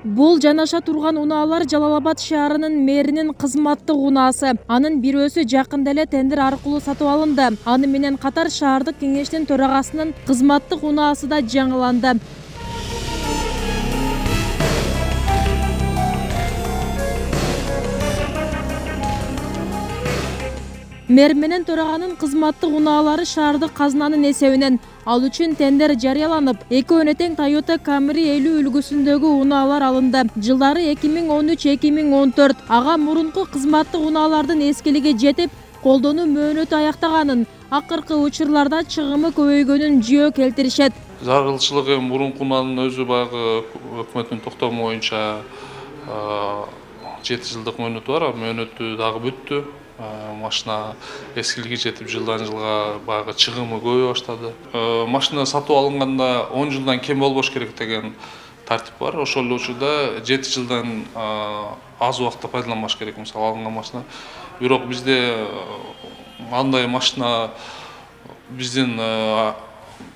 Бул жанаша турган унаалар Жалал-Абад шаарынын мэринин кызматтык унаасы. Анын бирөөсү жакында эле тендер аркылуу сатып алынды. Аны менен катар шаардык кеңештин төрагасынын кызматтык унаасы да жаңыланды. Мэр менен төраганын кызматтык унаалары шаардык казынанын эсебинен. Ал үчүн тендер жарыяланып, 2 өнөтең Toyota Camry 50 үлгүсүндөгү унаалар алынды. Жылдары 2013-2014 ага мурунку кызматтык унаалардын эскилиги жетип, колдонуу мөөнөтү аяктаганын, акыркы учурларда чыгымы көбөйгөнүн жөө келтиришет. Зарылчылыгы мурунку унаанын өзү баягы өкмөттүн токтому боюнча 7 жылдык мөөнөтү бар, мөөнөтү дагы бүттү. Машина эскилиги жетип жылдан жылга баягы чыгымы көбөйө баштады. Машина сатып алынганда 10 жылдан кем болбош керек деген тартип бар. Ошол эле учурда 7 жылдан аз убакытта пайдаланбаш керек мисалы алынган машина. Бирок бизде андай машина биздин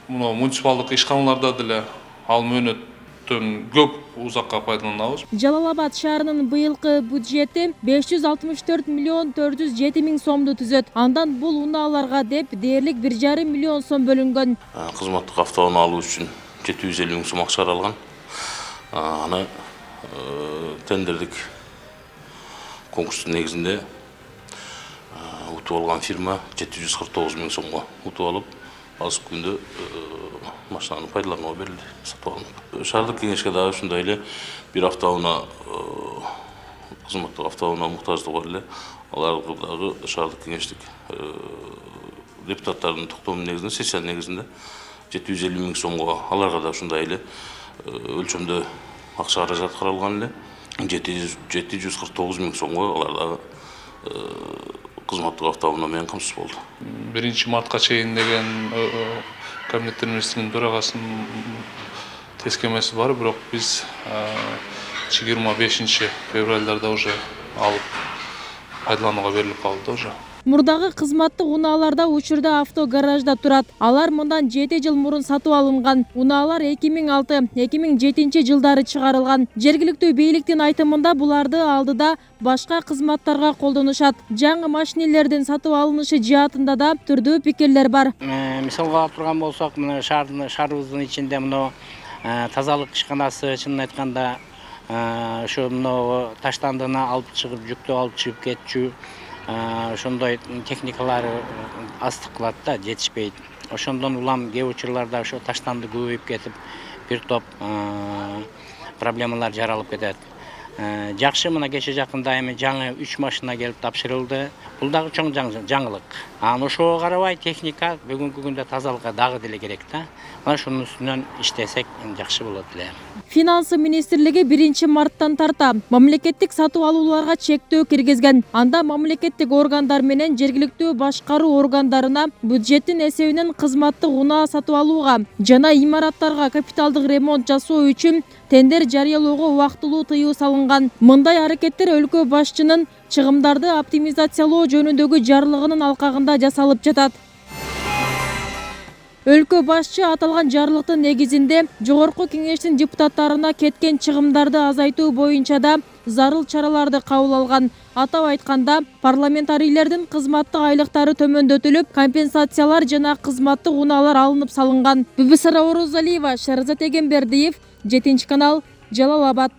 муниципалдык ишканаларда деле ал мөөнөттөн көп узакка пайдаланабыз. Жалал-Абад шаарынын быйылкы бюджети 564 миллион 407 миң сомду түзөт. Андан бул унааларга деп дээрлик 1,5 миллион сом бөлүнгөн. Кызматтык автоунаа алуу үчүн 750 миң сом акча каралган. Аны тендердик конкурстун негизинде утуп алган фирма 749 миң сомго утуп алып, азыр күндө машинаны пайдаланууга берилди, сатып алынды. Шаардык кеңешке дагы ушундай эле бир автоунаа кызматтык автоунаа муктаждыгы бар эле. Аларга дагы шаардык кеңештик депутаттардын токтомунун негизинде, сессия негизинде 750 миң сомго аларга да ушундай эле өлчөмдө акча каражат каралган эле. 749 миң сомго алар дагы кызматтык автоунаа менен камсыз болду. 1 мартка чейин деген Кабинеттер министринин төрагасынын тескемеси бар, бирок биз 25 февралда уже алып пайдаланууга берилип калды уже. Мурдагы кызматтык унааларда учурда авто гаражда турат. Алар мындан 7 жыл мурун сатып алынган. Унаалар 2006-2007 жылдары чыгарылган. Жергиликтүү бийликтин айтымында буларды алдыда башка кызматтарга колдонушат. Жаңы машинелердин сатып алынышы жаатында да түрдүү пикирлер бар. Мисалга алып турган болсок, мына шаарыбыздын ичинде мына тазалык ишканасы чынын айтканда ошо мына таштандыны алып чыгып, жүктү алып чыгып кетчү. Ошондой техникалары аздык кылат да, жетишпейт. Ошондон улам кээ учурларда ошо таштанды көбөйүп кетип, бир топ проблемалар жаралып кетет. Жакшы, мына кече жакында эми жаңы 3 машина келип тапшырылды. Бул дагы чоң жаңылык. Ошого карабай техника бүгүнкү күндө тазалыкка дагы деле керек да. Мына шунун үстүнөн иштесек жакшы болот эле. Финансы министрлиги 1 марттан тарта мамлекеттик сатып алууларга чектөө киргизген. Анда мамлекеттик органдар менен жергиликтүү башкаруу органдарына бюджеттин эсебинен кызматтык унаа сатып алууга жана имараттарга капиталдык ремонт жасоо үчүн тендер жарыялоого убактылуу тыюу салынган. Мындай аракеттер өлкө башчынын чыгымдарды оптимизациялоо жөнүндөгү жарлыгынын алкагында жасалып жатат. Өлкө башчы аталган жарлыктын негизинде жогорку кеңештин депутаттарына кеткен чыгымдарды азайтуу боюнча да зарыл чараларды кабыл алган. Атап айтканда, парламентарийлердин кызматтык айлыктары төмөндөтүлүп, компенсациялар жана кызматтык унаалар алынып салынган. Бүбүсара Орозалиева, Шарзат Эгембердиев, 7 канал, Жалал-Абад.